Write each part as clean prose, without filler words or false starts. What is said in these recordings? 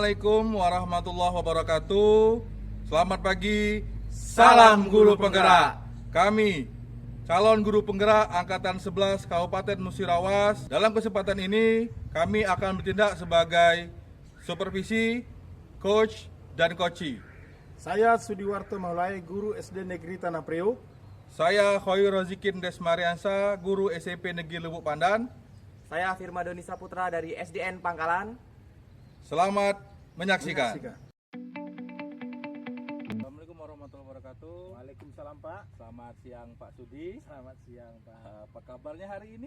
Assalamualaikum warahmatullahi wabarakatuh. Selamat pagi, salam guru penggerak. Kami calon guru penggerak Angkatan 11 Kabupaten Musirawas. Dalam kesempatan ini kami akan bertindak sebagai supervisi, coach, dan coaching. Saya Sudiwarto Maulai, guru SD Negeri Tanah Priok. Saya Khoirul Rozikin Desmariansa, guru SMP Negeri Lubuk Pandan. Saya Firma Doni Saputra dari SDN Pangkalan. Selamat menyaksikan. Assalamualaikum warahmatullahi wabarakatuh. Waalaikumsalam Pak. Selamat siang Pak Sudi. Selamat siang Pak. Apa kabarnya hari ini?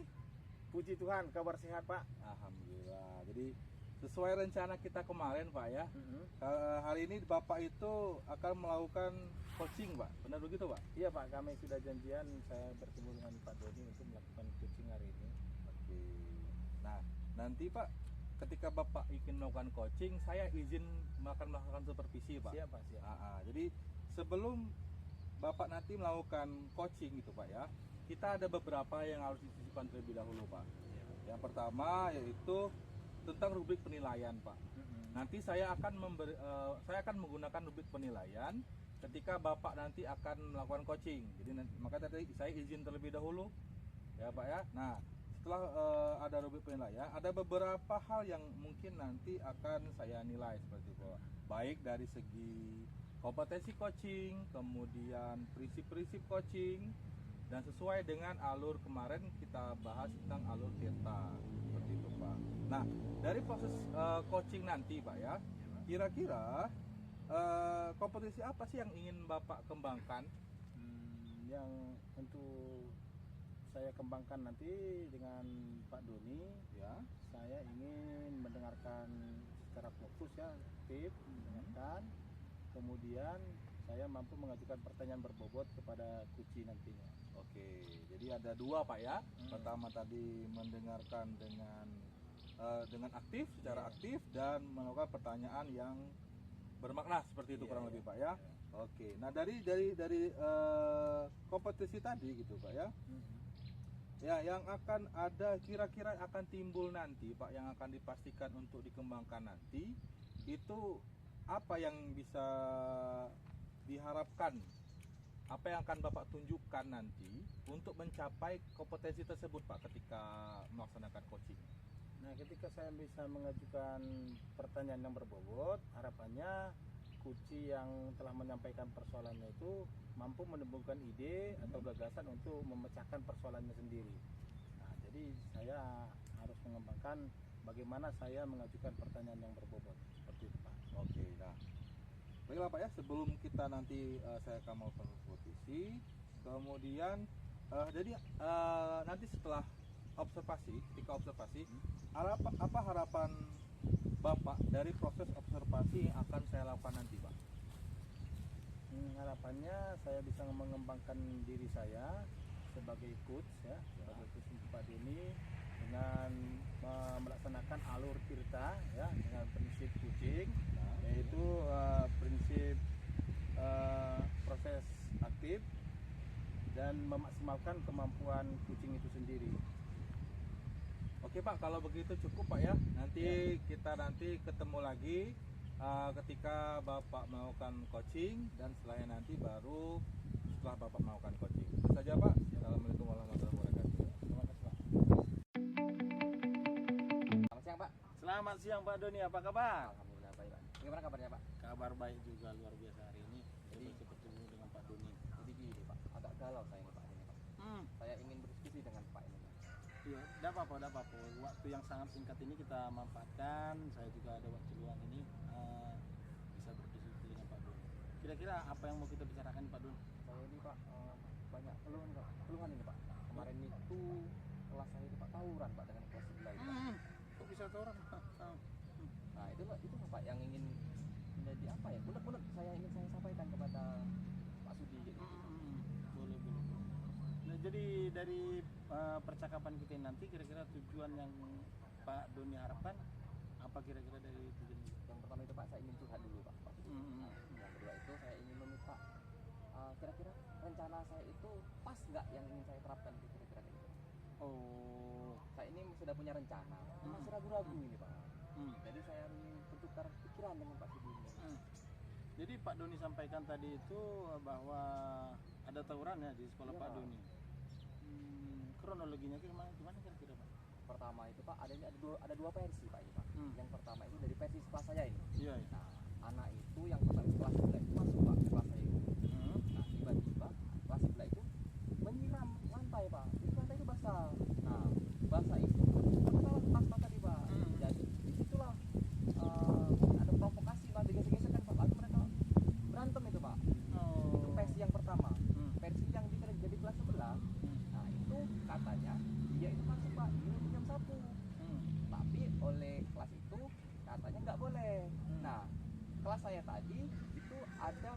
Puji Tuhan, kabar sehat Pak. Alhamdulillah. Jadi sesuai rencana kita kemarin Pak ya. Hari ini Bapak itu akan melakukan coaching Pak. Benar begitu Pak? Iya Pak, kami sudah janjian saya bertemu dengan Pak Doni untuk melakukan coaching hari ini. Oke. Nah, nanti Pak ketika Bapak ingin melakukan coaching, saya izin melakukan supervisi Pak. Siap Pak, siap. Jadi sebelum Bapak nanti melakukan coaching gitu Pak ya, kita ada beberapa yang harus disisipkan terlebih dahulu Pak. Yang pertama yaitu tentang rubrik penilaian Pak. Nanti saya akan menggunakan rubrik penilaian ketika Bapak nanti akan melakukan coaching. Jadi maka tadi saya izin terlebih dahulu ya Pak ya. Nah, setelah ada rubrik penilaian, ada beberapa hal yang mungkin nanti akan saya nilai seperti itu, baik dari segi kompetensi coaching, kemudian prinsip-prinsip coaching, dan sesuai dengan alur kemarin kita bahas tentang alur Tirta seperti itu Pak. Nah, dari proses coaching nanti Pak ya, kira-kira kompetensi apa sih yang ingin Bapak kembangkan? Yang untuk saya kembangkan nanti dengan Pak Doni ya, saya ingin mendengarkan secara fokus ya, aktif mendengarkan, kemudian saya mampu mengajukan pertanyaan berbobot kepada kunci nantinya. Oke, jadi ada dua Pak ya. Pertama tadi mendengarkan dengan aktif, secara aktif, dan melakukan pertanyaan yang bermakna seperti itu kurang lebih Pak ya. Oke, nah dari kompetensi tadi gitu Pak ya. Ya, yang akan ada kira-kira akan timbul nanti Pak, yang akan dipastikan untuk dikembangkan nanti itu apa yang bisa diharapkan, apa yang akan Bapak tunjukkan nanti untuk mencapai kompetensi tersebut Pak ketika melaksanakan coaching. Nah, ketika saya bisa mengajukan pertanyaan yang berbobot, harapannya kunci yang telah menyampaikan persoalannya itu mampu menemukan ide atau gagasan untuk memecahkan persoalannya sendiri. Nah, jadi saya harus mengembangkan bagaimana saya mengajukan pertanyaan yang berbobot seperti itu Pak. Oke, nah baiklah Pak ya, sebelum kita nanti saya akan melakukan posisi, kemudian nanti setelah ketika observasi, apa harapan Bapak dari proses observasi yang akan saya lakukan nanti Pak? Harapannya saya bisa mengembangkan diri saya sebagai coach ya, sebagai coach untuk Pak Doni dengan melaksanakan alur Tirta ya, dengan prinsip coaching, yaitu prinsip proses aktif dan memaksimalkan kemampuan coaching itu sendiri. Oke Pak, kalau begitu cukup Pak ya. Nanti kita ketemu lagi ketika Bapak melakukan coaching, dan setelahnya nanti baru setelah Bapak melakukan coaching. Itu saja Pak. Assalamualaikum warahmatullahi wabarakatuh. Terima kasih Pak. Selamat siang Pak. Selamat siang Pak Doni, apa kabar? Alhamdulillah baik Pak. Bagaimana kabarnya Pak? Kabar baik juga, luar biasa hari ini. Jadi bertemu dengan Pak Doni. Jadi gini Pak, agak galau saya ini Pak ini Pak. Saya ingin berdiskusi dengan Pak ini Pak. Iya, tidak apa-apa. Waktu yang sangat singkat ini kita manfaatkan. Saya juga ada waktu luang ini, bisa berdiskusi dengan Pak Doni. Kira-kira apa yang mau kita bicarakan Pak Doni? Saya ini Pak banyak keluhan ini Pak. Kemarin itu kelas saya itu Pak tawuran Pak dengan kelas sebelah itu Pak. Kok bisa orang? Nah itu Pak yang ingin menjadi apa ya? Benar-benar saya sampaikan kepada Pak Sudi gitu. Boleh. Nah, jadi dari percakapan kita nanti kira-kira tujuan yang Pak Doni harapkan apa kira-kira dari tujuan ini? Yang pertama itu Pak, saya ingin curhat dulu Pak. Nah, yang kedua itu saya ingin meminta kira-kira rencana saya itu pas nggak yang ingin saya terapkan kira-kira gitu. Oh, Saya ini sudah punya rencana, masih ragu-ragu ini Pak. Jadi saya ingin tentukan bertukar pikiran dengan Pak Sudi ini. Jadi Pak Doni sampaikan tadi itu bahwa ada tawuran ya di sekolah Iya, Pak Pak. Doni. Kronologinya gimana kira-kira Pak? Pertama itu Pak, ada dua versi Pak ini Pak. Hmm. Yang pertama itu dari versi kelas saya ini. Iya. Nah, anak itu yang pertama kelas sebelah itu masuk Pak ke kelas saya itu. Nah, tiba-tiba kelas sebelah itu menyiram lantai Pak. Jadi lantai itu basah. Nah, basah itu masalah tas tadi Pak. Jadi disitulah ada provokasi Pak, digesek-gesekan Pak. Lalu mereka berantem itu Pak. Itu versi yang pertama. Versi yang jadi kelas sebelah. Nah, itu katanya dia itu masuk Pak, ini jam 1. Tapi oleh kelas itu katanya nggak boleh. Nah, kelas saya tadi itu ada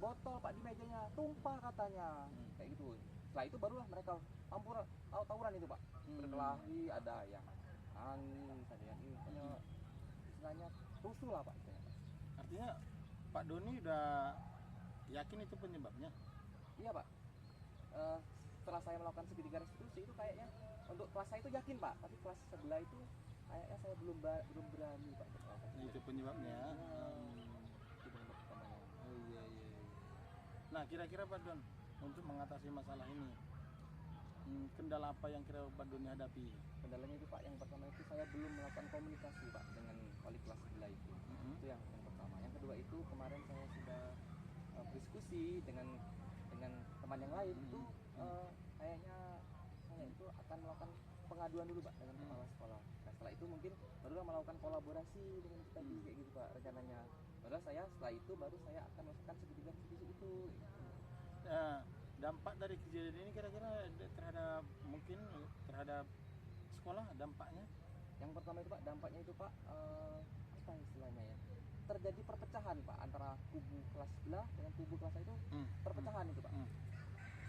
botol Pak di mejanya, tumpah katanya, kayak gitu. Setelah itu barulah mereka tawuran itu Pak, berkelahi, ada yang nangis, ada yang ini, pokoknya istilahnya rusuh lah Pak. Artinya Pak Doni udah yakin itu penyebabnya? Iya Pak. Setelah saya melakukan segitiga restitusi itu kayaknya untuk kelas saya itu yakin Pak, tapi kelas sebelah itu kayaknya saya belum berani Pak. Itu penyebabnya. Itu penyebab utamanya. Oh iya. Nah kira-kira Pak Don untuk mengatasi masalah ini kendala apa yang kira Pak Doni hadapi? Kendalanya itu Pak, yang pertama itu saya belum melakukan komunikasi Pak dengan wali kelas sebelah itu. Itu yang pertama. Yang kedua itu kemarin saya sudah berdiskusi dengan teman yang lain itu kayaknya saya itu akan melakukan pengaduan dulu Pak dengan kepala sekolah. Nah setelah itu mungkin barulah melakukan kolaborasi dengan kita kayak gitu Pak rencananya. Barulah setelah itu baru saya akan melakukan segitiga restitusi itu. Dampak dari kejadian ini kira-kira terhadap sekolah dampaknya? Yang pertama itu Pak, dampaknya itu Pak apa istilahnya ya? Terjadi perpecahan Pak antara kubu kelas sebelah dengan kubu kelas saya itu perpecahan itu Pak.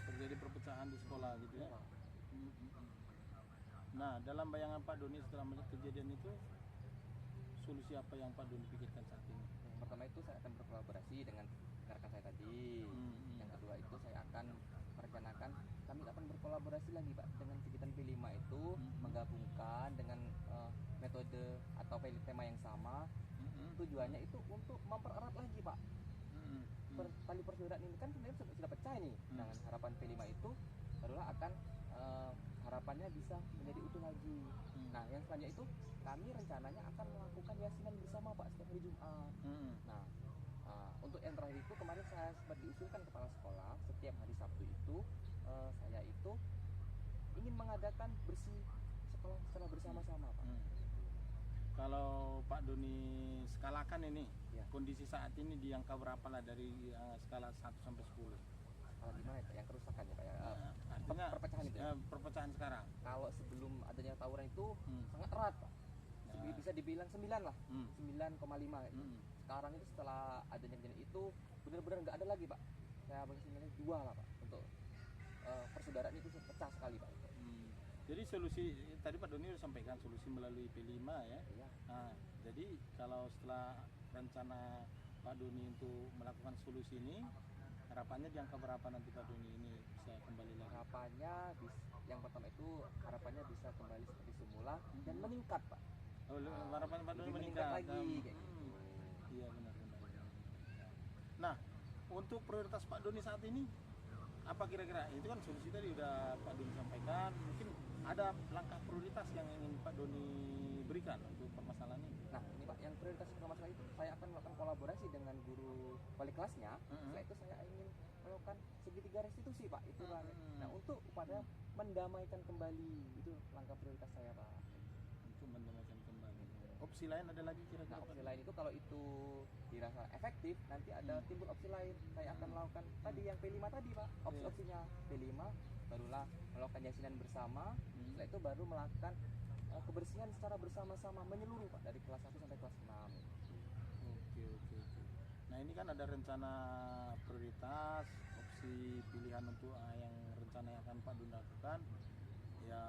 Terjadi perpecahan di sekolah gitu ya. Pak. Nah, dalam bayangan Pak Doni setelah melihat kejadian itu, solusi apa yang Pak Doni pikirkan saat ini? Yang pertama itu saya akan berkolaborasi dengan rekan saya tadi. Yang kedua itu saya akan merencanakan kami akan berkolaborasi lagi Pak dengan kegiatan P5 itu menggabungkan dengan metode atau tema yang sama. Tujuannya itu untuk mempererat lagi Pak. Tali persaudaraan ini kan sebenarnya sudah pecah nih. Dengan harapan P5 itu barulah akan harapannya bisa menjadi utuh lagi. Nah, yang selanjutnya itu kami rencananya akan melakukan yasinan bersama Pak setiap hari Jumat. Nah, untuk yang terakhir itu kemarin saya sempat diusulkan kepala sekolah setiap hari Sabtu itu saya itu ingin mengadakan bersih sekolah secara bersama-sama Pak. Kalau Pak Doni skalakan ini Ya. kondisi saat ini di angka berapa lah dari skala 1 sampai 10? Kalau gimana ya Pak, yang kerusakan ya Pak ya? Artinya Perpecahan itu ya? perpecahan sekarang. Kalau sebelum adanya tawuran itu sangat erat Pak. Bisa dibilang 9 lah, 9,5 gitu. Sekarang itu setelah adanya kejadian itu benar-benar nggak ada lagi Pak. Saya bagi sebenarnya 2 lah Pak untuk persaudaraan itu pecah sekali Pak. Jadi solusi tadi Pak Doni sudah sampaikan solusi melalui P5 ya. Iya. Nah, jadi kalau setelah rencana Pak Doni untuk melakukan solusi ini, harapannya di angka berapa nanti Pak Doni ini bisa kembali lagi? Harapannya yang pertama itu harapannya bisa kembali seperti semula dan meningkat Pak. Oh, harapan Pak Doni Lebih meningkat lagi kayak gitu. Iya benar. Nah, untuk prioritas Pak Doni saat ini apa kira-kira? Itu kan solusi tadi udah Pak Doni sampaikan. Mungkin ada langkah prioritas yang ingin Pak Doni berikan untuk permasalahan ini. Nah ini Pak, yang prioritas permasalahan itu saya akan melakukan kolaborasi dengan guru wali kelasnya. Setelah itu saya ingin melakukan segitiga restitusi Pak. Itu kan. Nah untuk upaya mendamaikan kembali itu langkah prioritas saya Pak. Untuk mendamaikan kembali. Opsi lain ada lagi kira-kira? Nah opsi lain itu kalau itu dirasa efektif, nanti ada timbul opsi lain. Saya akan melakukan tadi yang P5 tadi Pak. Opsi-opsinya P5 barulah melakukan yasinan bersama. Setelah itu baru melakukan kebersihan secara bersama-sama menyeluruh Pak dari kelas 1 sampai kelas 6. Oke. Nah ini kan ada rencana prioritas, opsi pilihan untuk yang rencana yang akan Pak Doni lakukan. Ya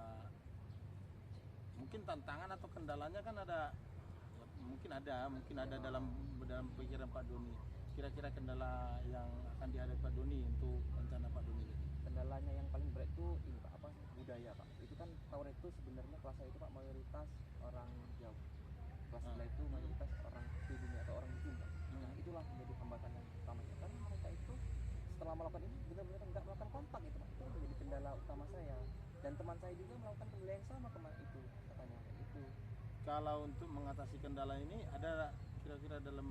mungkin tantangan atau kendalanya kan ada, ya, mungkin ada dalam pikiran Pak Doni. Kira-kira kendala yang akan dihadapi Pak Doni untuk rencana Pak Doni ini? Kendalanya yang paling berat itu ini Pak, budaya Pak. Itu kan tawuran itu sebenarnya kelas saya itu Pak mayoritas orang Jawa. kelas sebelah itu mayoritas orang pribumi atau orang Muslim Pak. Nah itulah menjadi hambatan yang utama ya. Karena mereka itu setelah melakukan ini benar-benar nggak melakukan kontak gitu Pak. Itu menjadi kendala utama saya. Dan teman saya juga melakukan kendala yang sama kemarin itu katanya kayak gitu. Kalau untuk mengatasi kendala ini ada kira-kira dalam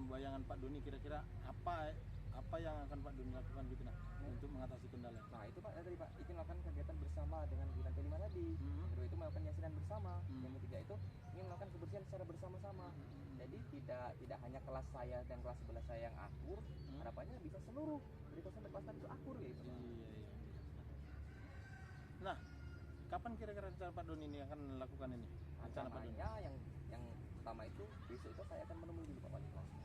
bayangan Pak Doni kira-kira apa yang akan Pak Doni lakukan gitu nah untuk mengatasi kendala ini? Nah itu Pak, tadi Pak, itu melakukan kegiatan bersama dengan bidan kelima tadi. Kedua itu melakukan yasinan bersama. Yang ketiga itu ingin melakukan kebersihan secara bersama-sama. Jadi tidak hanya kelas saya dan kelas sebelah saya yang akur, harapannya bisa seluruh dari kelas sampai kelas tadi itu akur gitu. Iya. Nah, kapan kira-kira rencana Pak Doni ini akan melakukan ini? Rencana Pak Doni? Rencananya yang pertama itu besok itu saya akan menemui dulu Pak wali kelasnya.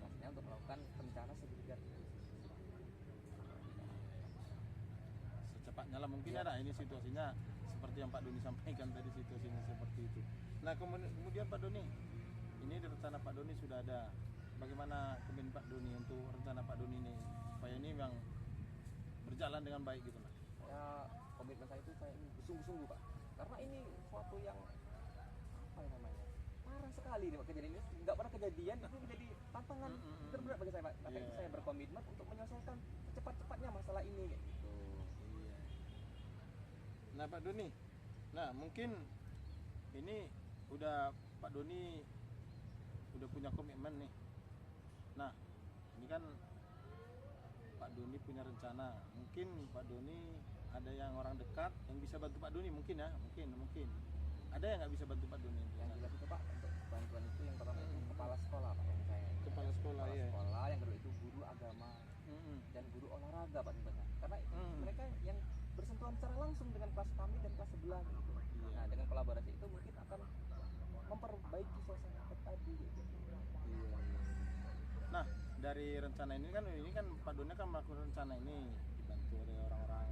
Kelasnya untuk melakukan rencana segitiga. Secepatnya lah mungkin ada ini situasinya seperti yang Pak Doni sampaikan tadi, situasinya seperti itu. Nah kemudian Pak Doni, ini rencana Pak Doni sudah ada. Bagaimana komitmen Pak Doni untuk rencana Pak Doni ini supaya ini memang berjalan dengan baik gitu Mas? Saya komitmen saya itu saya ingin bersungguh-sungguh Pak, karena ini suatu yang apa ya namanya parah sekali nih Pak, kejadian ini nggak pernah kejadian, itu menjadi tantangan terberat bagi saya Pak. Maka itu saya berkomitmen untuk menyelesaikan secepat-cepatnya masalah ini kayak gitu. Iya. Nah Pak Doni, nah mungkin ini udah Pak Doni udah punya komitmen nih. Nah ini kan Pak Doni punya rencana, mungkin Pak Doni ada yang orang dekat yang bisa bantu Pak Doni mungkin ya, mungkin ada yang nggak bisa bantu Pak Doni? Yang jelas itu Pak, untuk bantuan itu yang pertama itu kepala sekolah Pak, yang saya Kepala sekolah, iya. sekolah, yang kedua itu guru agama dan guru olahraga Pak tentunya, karena mereka yang bersentuhan secara langsung dengan kelas kami dan kelas sebelah gitu. Nah dengan kolaborasi itu mungkin akan memperbaiki suasana tadi gitu. Iya. Nah dari rencana ini kan Pak Doni kan melakukan rencana ini dibantu oleh orang-orang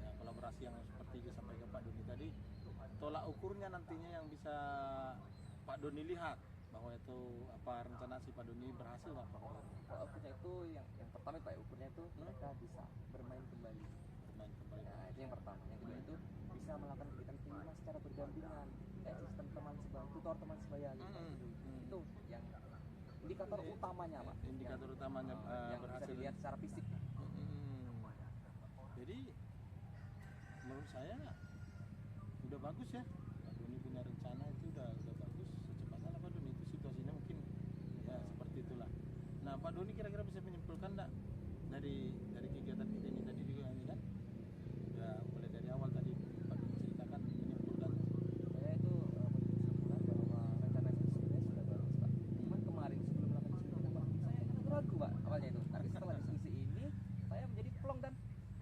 ya, kolaborasi yang seperti disampaikan Pak Doni tadi. Tolak ukurnya nantinya yang bisa Pak Doni lihat bahwa itu apa rencana si Pak Doni berhasil apa? Kalau ukurnya itu yang pertama Pak, ukurnya itu mereka bisa bermain kembali. Nah itu yang pertama. Yang kedua itu bisa melakukan kegiatan kelima secara berdampingan, kayak sistem teman sebaya, tutor teman sebaya gitu. Itu yang indikator utamanya Pak. Indikator utamanya yang bisa berhasil. dilihat secara fisik. Jadi menurut saya udah bagus ya, Pak Doni punya rencana itu udah bagus. Secepatnya lah Pak Doni, itu situasinya mungkin ya seperti itulah. Nah Pak Doni kira-kira bisa menyimpulkan enggak dari kegiatan kita ini tadi juga ini kan udah mulai dari awal tadi Pak Doni ceritakan menyimpulkan. Saya itu menyimpulkan bahwa rencana itu sebenarnya sudah bagus Pak. Cuman kemarin sebelum melakukan diskusi Pak, saya ragu Pak awalnya itu. Tapi setelah diskusi ini saya menjadi plong dan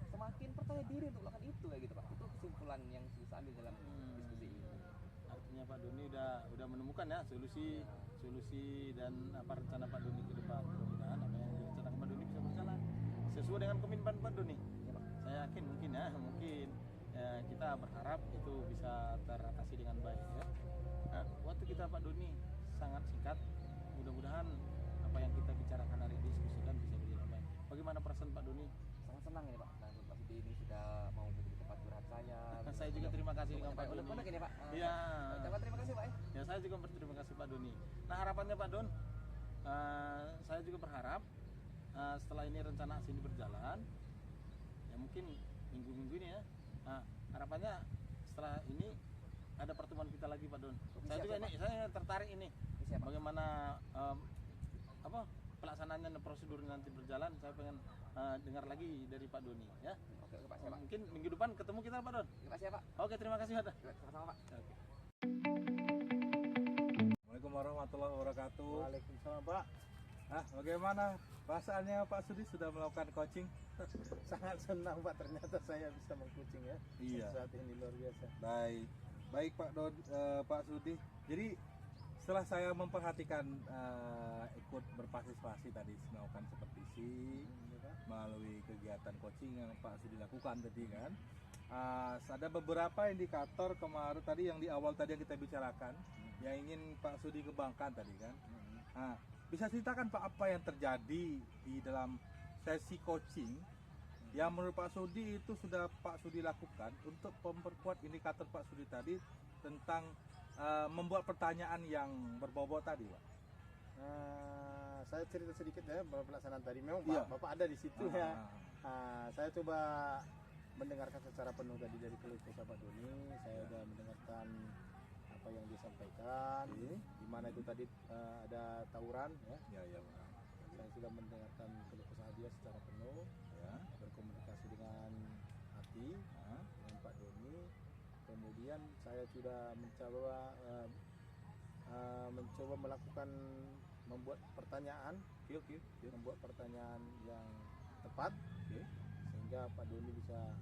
semakin percaya diri untuk melakukan itu kayak gitu Pak. Itu kesimpulan yang bisa ambil dalam diskusi ini. Artinya Pak Doni udah menemukan ya solusi dan apa rencana Pak Doni ke depan. Mudah-mudahan apa yang direncanakan Pak Doni bisa berjalan sesuai dengan komitmen Pak Doni. Ya, Pak. Saya yakin mungkin ya, kita berharap itu bisa teratasi dengan baik ya. Nah, waktu kita Pak Doni sangat singkat. Mudah-mudahan apa yang kita bicarakan hari ini diskusikan bisa berjalan baik. Bagaimana perasaan Pak Doni? Sangat senang ini Pak. Nah, Pak Sudi ini sudah mau menjadi tempat curhat saya. Saya juga terima kasih dengan Pak Doni. Unek-unek ini Pak. Iya. Ucapkan terima kasih Pak. Ya saya juga berterima kasih Pak Doni. Nah harapannya Pak Don, saya juga berharap setelah ini rencana aksi ini berjalan, ya mungkin minggu-minggu ini ya. Harapannya setelah ini ada pertemuan kita lagi Pak Don. Saya juga ini saya tertarik ini. Bagaimana apa pelaksanaannya dan prosedurnya nanti berjalan. Saya pengen dengar lagi dari Pak Doni ya. Oke Pak, siap Pak. Mungkin minggu depan ketemu kita Pak Don. Terima kasih ya Pak. Oke terima kasih Pak. Sama-sama Pak. Oke. Assalamualaikum warahmatullahi wabarakatuh. Waalaikumsalam Pak. Bagaimana perasaannya Pak Sudi sudah melakukan coaching? Sangat senang Pak, ternyata saya bisa mengkucing ya. Iya. Saat ini luar biasa. Baik Pak Sudi. Jadi setelah saya memperhatikan ikut berpartisipasi tadi melakukan supervisi melalui kegiatan coaching yang Pak Sudi lakukan tadi kan, ada beberapa indikator kemarin tadi yang di awal tadi yang kita bicarakan yang ingin Pak Sudi kembangkan tadi kan. Bisa ceritakan Pak apa yang terjadi di dalam sesi coaching yang menurut Pak Sudi itu sudah Pak Sudi lakukan untuk memperkuat indikator Pak Sudi tadi tentang membuat pertanyaan yang berbobot tadi, Pak? Saya cerita sedikit ya pelaksanaan tadi. Memang Iya. Bapak ada di situ ya. Ah, Saya coba mendengarkan secara penuh tadi dari keluh kesah Pak Doni. Saya sudah mendengarkan apa yang disampaikan. Oke. Di mana itu tadi ada tawuran ya. ya, ya, Pak. Saya sudah mendengarkan keluh kesah dia secara penuh, Ya. berkomunikasi dengan hati Ah, dengan Pak Doni. Kemudian saya sudah mencoba melakukan membuat pertanyaan, oke. membuat pertanyaan yang tepat Oke. sehingga Pak Doni bisa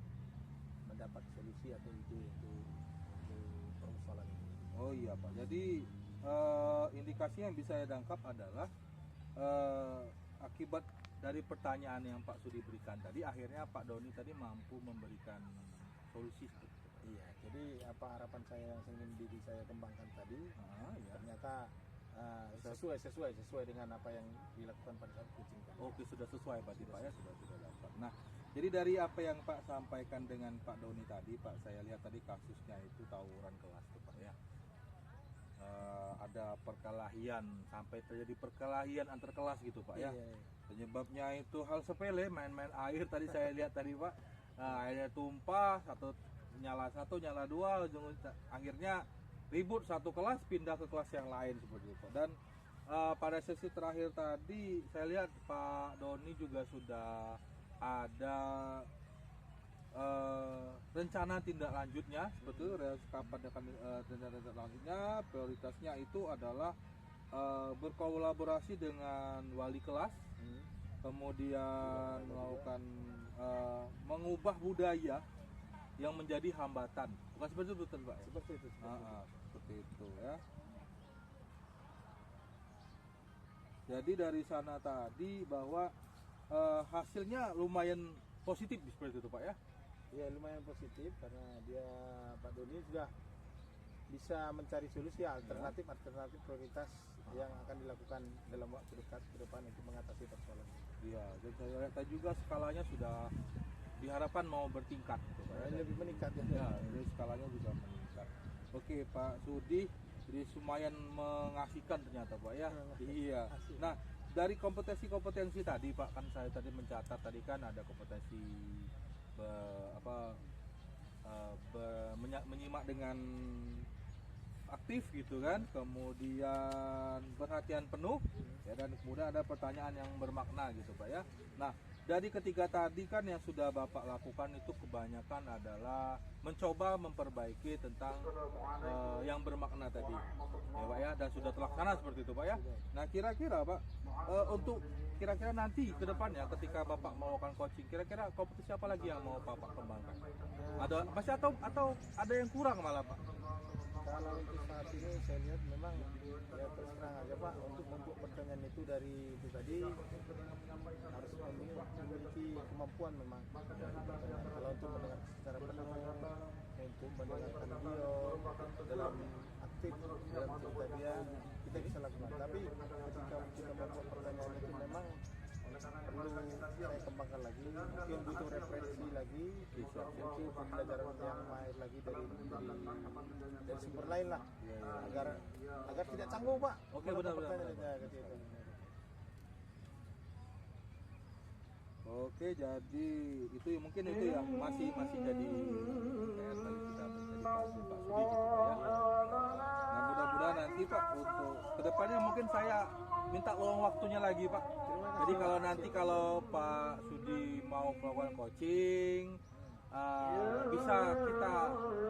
mendapat solusi atau ide untuk persoalan ini. Oh iya, Pak. Jadi indikasi yang bisa saya tangkap adalah akibat dari pertanyaan yang Pak Sudi berikan tadi, akhirnya Pak Doni tadi mampu memberikan solusi. Iya, jadi apa harapan saya yang ingin diri saya kembangkan tadi Ya. ternyata sesuai dengan apa yang dilakukan pada saat coaching tadi. Oke, sudah sesuai berarti Pak ya, sudah dapat. Nah, jadi dari apa yang Pak sampaikan dengan Pak Doni tadi, Pak, saya lihat tadi kasusnya itu tawuran kelas tuh, Pak ya. Ada perkelahian, sampai terjadi perkelahian antar kelas gitu, Pak ya. Iya. Penyebabnya itu hal sepele, main-main air tadi saya lihat tadi, Pak. Nah, airnya tumpah, satu nyala dua, akhirnya ribut satu kelas pindah ke kelas yang lain seperti itu. Dan pada sesi terakhir tadi saya lihat Pak Doni juga sudah ada rencana tindak lanjutnya, sebetulnya kapan akan tindak lanjutnya. Prioritasnya itu adalah berkolaborasi dengan wali kelas, kemudian melakukan mengubah budaya yang menjadi hambatan. Bukan seperti itu, betul Pak? Seperti itu. Seperti itu ya. Jadi dari sana tadi bahwa hasilnya lumayan positif seperti itu Pak ya. Ya lumayan positif karena dia Pak Doni sudah bisa mencari solusi alternatif prioritas yang akan dilakukan dalam waktu dekat ke depan untuk mengatasi persoalan. Iya, dan saya lihat tadi juga skalanya sudah diharapkan mau bertingkat gitu Pak ya. Lebih meningkat ya. Ya, jadi skalanya juga meningkat. Oke Pak Sudi, jadi lumayan mengasihkan ternyata Pak ya. Iya. Asik. Nah, dari kompetensi tadi Pak, kan saya tadi mencatat tadi kan ada kompetensi menyimak dengan aktif gitu kan, kemudian perhatian penuh ya, dan kemudian ada pertanyaan yang bermakna gitu Pak ya. Nah, dari ketiga tadi kan yang sudah Bapak lakukan itu kebanyakan adalah mencoba memperbaiki tentang yang bermakna tadi ya Pak ya, dan sudah terlaksana seperti itu Pak ya. Nah, kira-kira Pak untuk kira-kira nanti ke depannya ketika Bapak melakukan coaching, kira-kira kompetisi apa lagi yang mau Bapak kembangkan? Ada masih atau ada yang kurang malah Pak? Kalau untuk saat ini saya lihat memang ya terus terang aja Pak, untuk membuat pertanyaan itu dari itu tadi harus memiliki kemampuan memang. Kalau untuk mendengar secara penuh, untuk mendengarkan beliau dalam aktif dalam cerita dia, kita bisa lakukan. Tapi ketika kita membuat pertanyaan itu memang perlu saya kembangkan lagi, mungkin butuh referensi lagi, butuh pembelajaran yang mahir lagi dari sumber lain lah, agar tidak canggung Pak. Oke, benar. Oke, jadi itu mungkin itu yang masih jadi PR bagi kita menjadi Pak Sudi gitu Pak ya. Nah, mudah-mudahan nanti Pak untuk kedepannya mungkin saya minta luang waktunya lagi Pak. Jadi kalau Pak Sudi mau melakukan coaching, bisa kita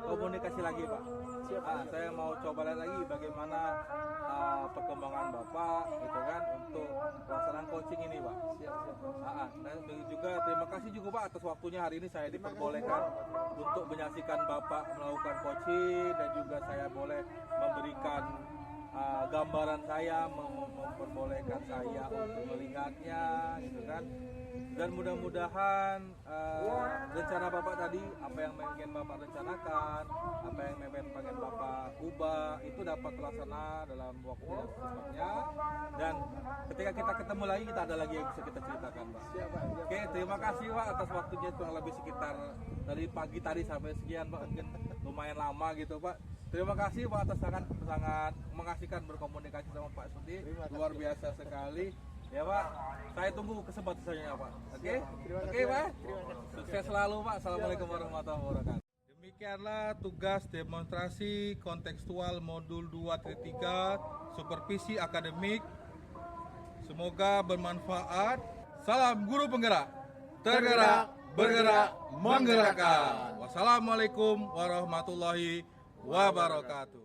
komunikasi lagi Pak. Saya mau coba lihat lagi bagaimana perkembangan Bapak gitu kan untuk pelaksanaan coaching ini Pak. Dan juga terima kasih juga Pak atas waktunya hari ini saya diperbolehkan untuk menyaksikan Bapak melakukan coaching, dan juga saya boleh memberikan gambaran saya, memperbolehkan saya untuk melihatnya gitu kan. Dan mudah-mudahan rencana Bapak tadi, apa yang ingin Bapak rencanakan, apa yang pengen Bapak ubah, itu dapat terlaksana dalam waktu yang secepatnya. Dan ketika kita ketemu lagi, kita ada lagi yang bisa kita ceritakan Pak. Oke, terima kasih Pak atas waktunya, kurang lebih sekitar dari pagi tadi sampai sekian Pak, mungkin lumayan lama gitu Pak. Terima kasih Pak atas sangat mengasihkan berkomunikasi sama Pak Sudi. Terima kasih. Luar biasa sekali. Ya Pak, saya tunggu kesempatannya Pak. Oke? Terima Oke kasih, Pak. Terima kasih. Sukses selalu Pak. Assalamualaikum warahmatullahi wabarakatuh. Demikianlah tugas demonstrasi kontekstual modul 2.3 supervisi akademik. Semoga bermanfaat. Salam guru penggerak. Tergerak, bergerak, menggerakkan. Wassalamualaikum warahmatullahi wabarakatuh.